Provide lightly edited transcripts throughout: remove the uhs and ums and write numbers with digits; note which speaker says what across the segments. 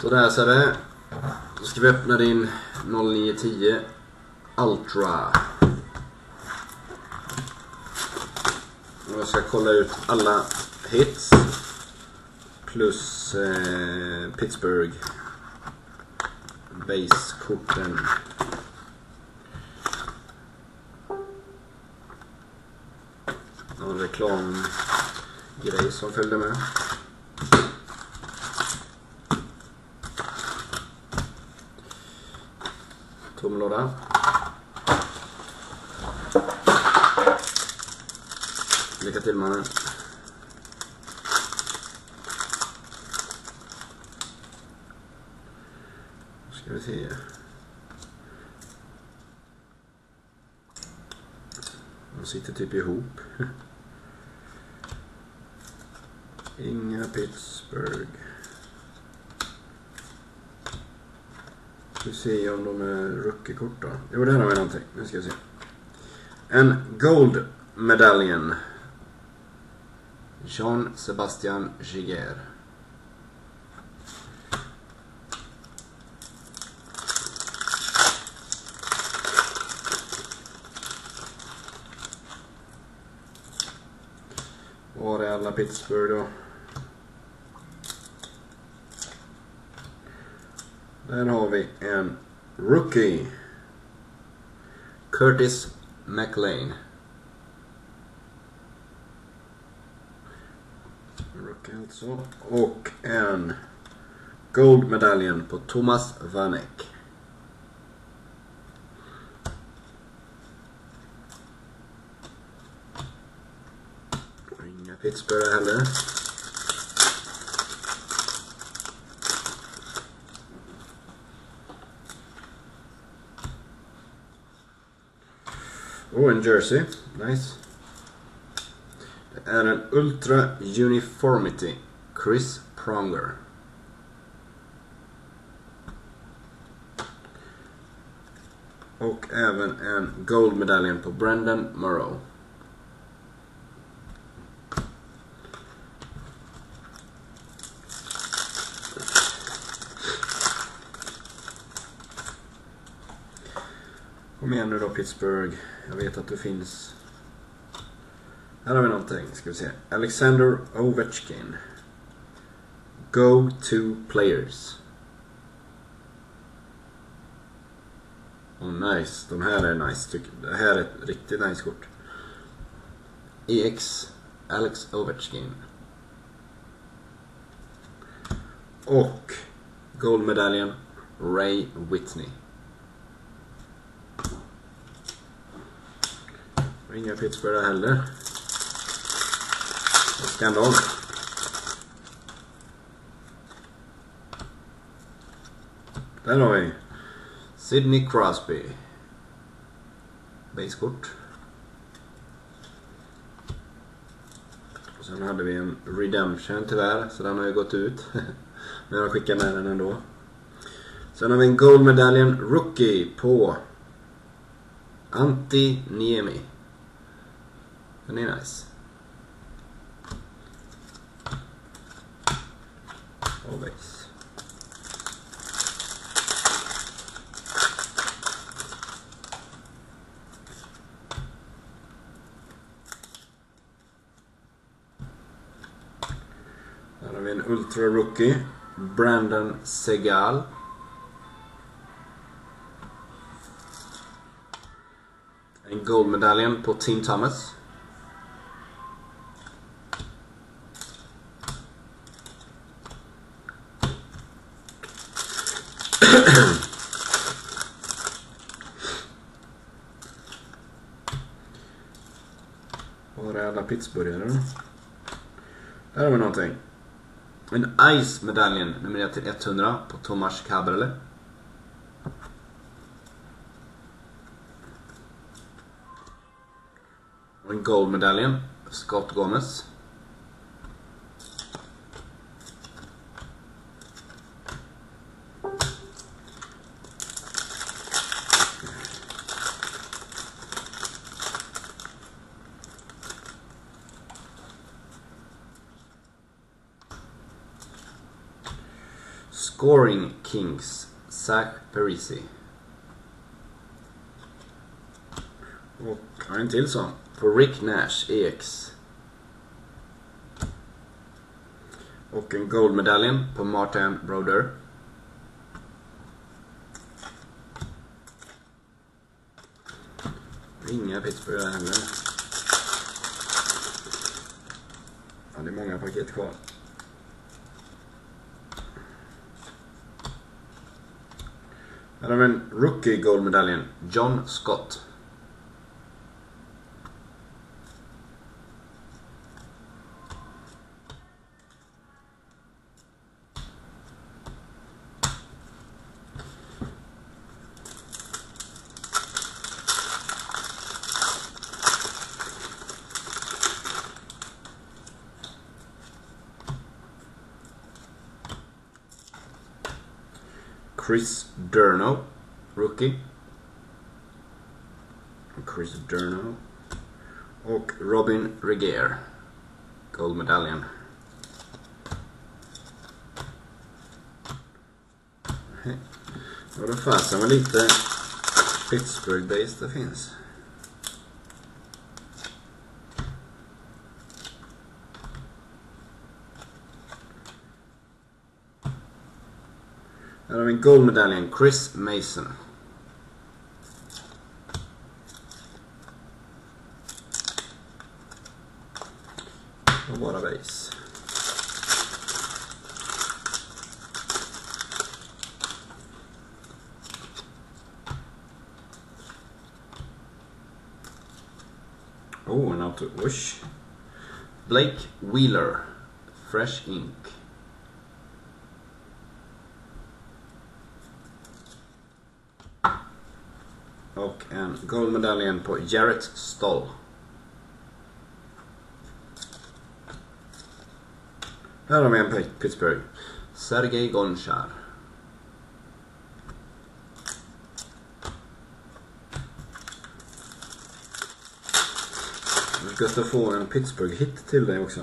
Speaker 1: Så där ser det. Då ska vi öppna din 0910 Ultra. Och jag ska kolla ut alla hits. Plus Pittsburgh base-korten. Någon reklamgrej som följde med. Tom låda. Lycka till mannen. Ska vi se. De sitter typ ihop. Inga Pittsburgh. Vi ser om de är rookie-kort då. Jo, där har vi någonting. Nu ska vi se. En gold medallion. Jean-Sébastien Giguère. Var är alla Pittsburgh då? Där har vi en rookie. Curtis McLean. Rookie alltså. Och en gold medaljen på Thomas Vanek. Inga Pittsburgh heller. Och en jersey. Nice. Det är en Ultra Uniformity. Chris Pronger. Och även en goldmedaljen på Brandon Morrow. Kom igen nu då Pittsburgh. Jag vet att du finns. Här har vi någonting. Ska vi se. Alexander Ovechkin. Go to players. Oh nice. De här är nice. Det här är ett riktigt nice kort. EX Alex Ovechkin. Och goldmedaljen Ray Whitney. Inga Pittsburgh heller. Skandal. Där har vi Sidney Crosby. Basekort. Och sen hade vi en Redemption tyvärr. Så den har ju gått ut. Men jag skickar med den ändå. Sen har vi en goldmedaljen rookie på Antti Niemi. Den är nice. Always. Här har vi en Ultra Rookie. Brandon Segal. En goldmedaljen på Tim Thomas. Var är alla Pittsburghare? Där har vi någonting. En Ice-medaljen nummer 100 på Tomas Kaberle. Och en gold-medaljen Scott Gomez. Scoring Kings, Zach Parise. Och har en till sån. På Rick Nash, EX. Och en guldmedaljen på Martin Brodeur. Inga Pittsburgh där heller. Ja, det är många paket kvar. Här har vi en rookie guldmedaljen, John Scott. Chris Durno, rookie. Chris Durno. Och Robin Regehr, guldmedaljen. Och då fanns det lite Pittsburgh-based det finns. Här har vi en guldmedaljen, Chris Mason. Och bara base. Oh, en auto. Usch. Blake Wheeler, Fresh Ink. Och en guldmedaljen på Jarrett Stoll. Här har vi en Pittsburgh, Sergej Gonchar. Nu ska jag få en Pittsburgh-hit till dig också.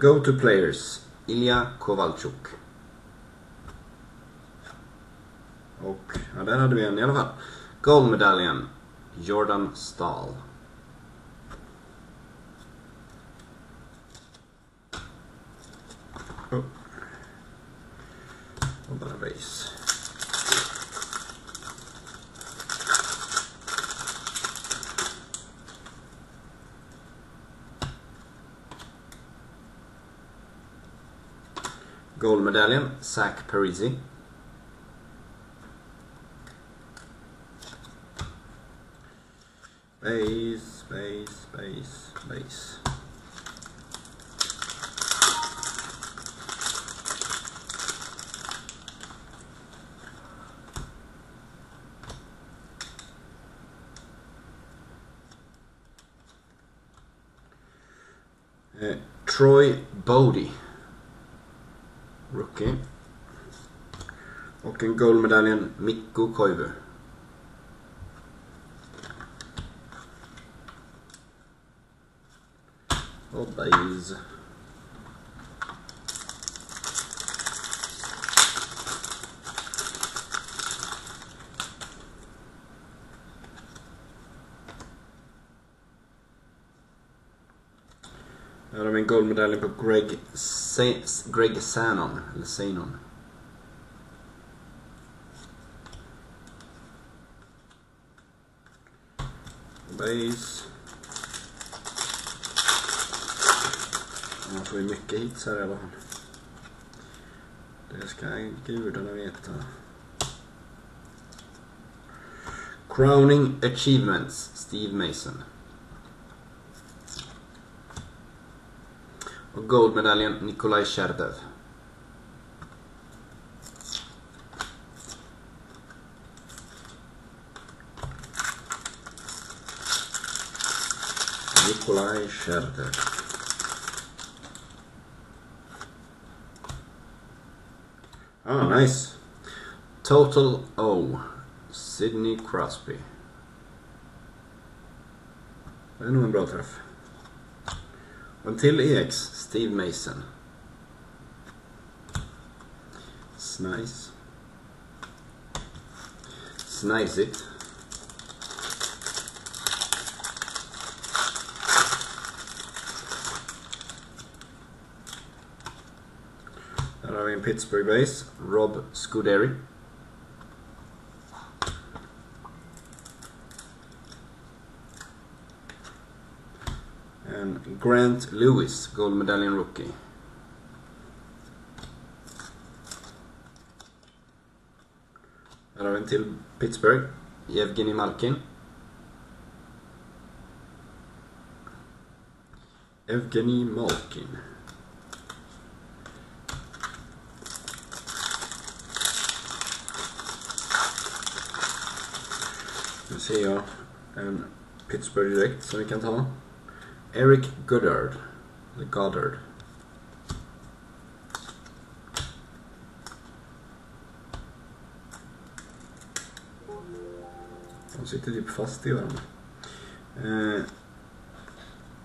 Speaker 1: Go to players, Ilya Kovalchuk. Och ja, där hade vi en i alla fall. Guldmedaljen, Jordan Stahl. Oh. Och bara base. Guldmedaljen, Zach Parise. Base. Troy Bodie, rookie. Och en guldmedaljen, Mikko Koivu. Och base. Här har vi en guldmedalj på Greg Sanon, eller Sanon. Base. Man får ju mycket hits här i alla fall. Det ska gudarna veta. Crowning Achievements, Steve Mason. Och guldmedaljen, Nikolaj Cherdev. Nikolaj Cherdev. Ah, nice. Total O, Sidney Crosby. Det är nog en bra träff. En till EX, Steve Mason. Nice. Nice it. Där har vi en Pittsburgh base, Rob Scuderi. En Grant Lewis, Gold Medallion Rookie. Här har vi en till Pittsburgh, Evgeny Malkin. Evgeny Malkin. Nu ser jag en Pittsburgh direkt som vi kan ta. Eric Goddard. Eller Goddard. De sitter typ fast i varandra.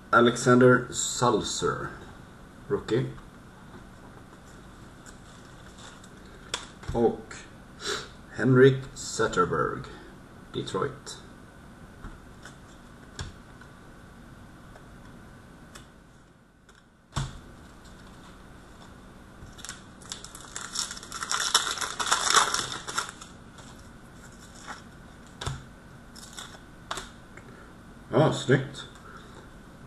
Speaker 1: Alexander Salser, rookie. Och Henrik Zetterberg, Detroit. Ja, snyggt.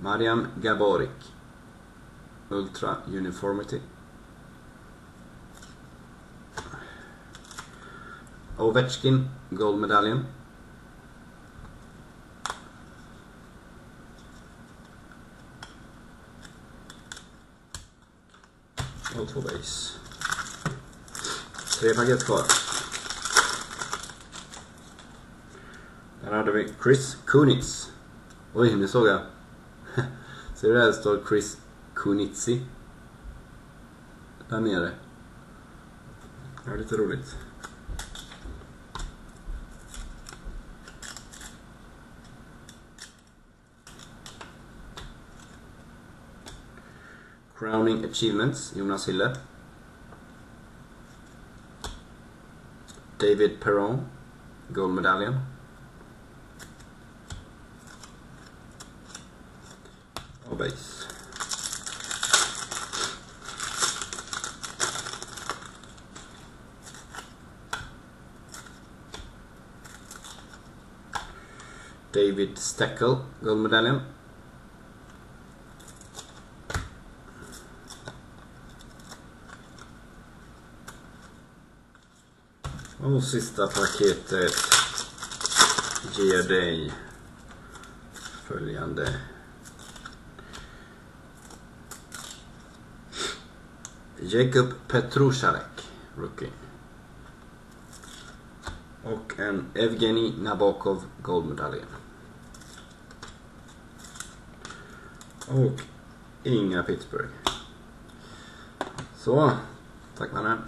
Speaker 1: Marian Gaborik, Ultra Uniformity. Ovechkin, Gold Medallion. Och 2 base. 3 paket kvar. Där hade vi Chris Kunitz. Oj, nu såg jag. Ser du där står Chris Kunitzi där nere. Det är lite roligt. Crowning Achievements, Jonas Hille. David Perron, Gold Medallion. Och base. David Steckel, Gold Medallion. Och sista paketet ger dig följande. Jacob Petrusarek, rookie. Och en Evgeny Nabokov, Gold Medallion. Och inga Pittsburgh. Så, tack mannen.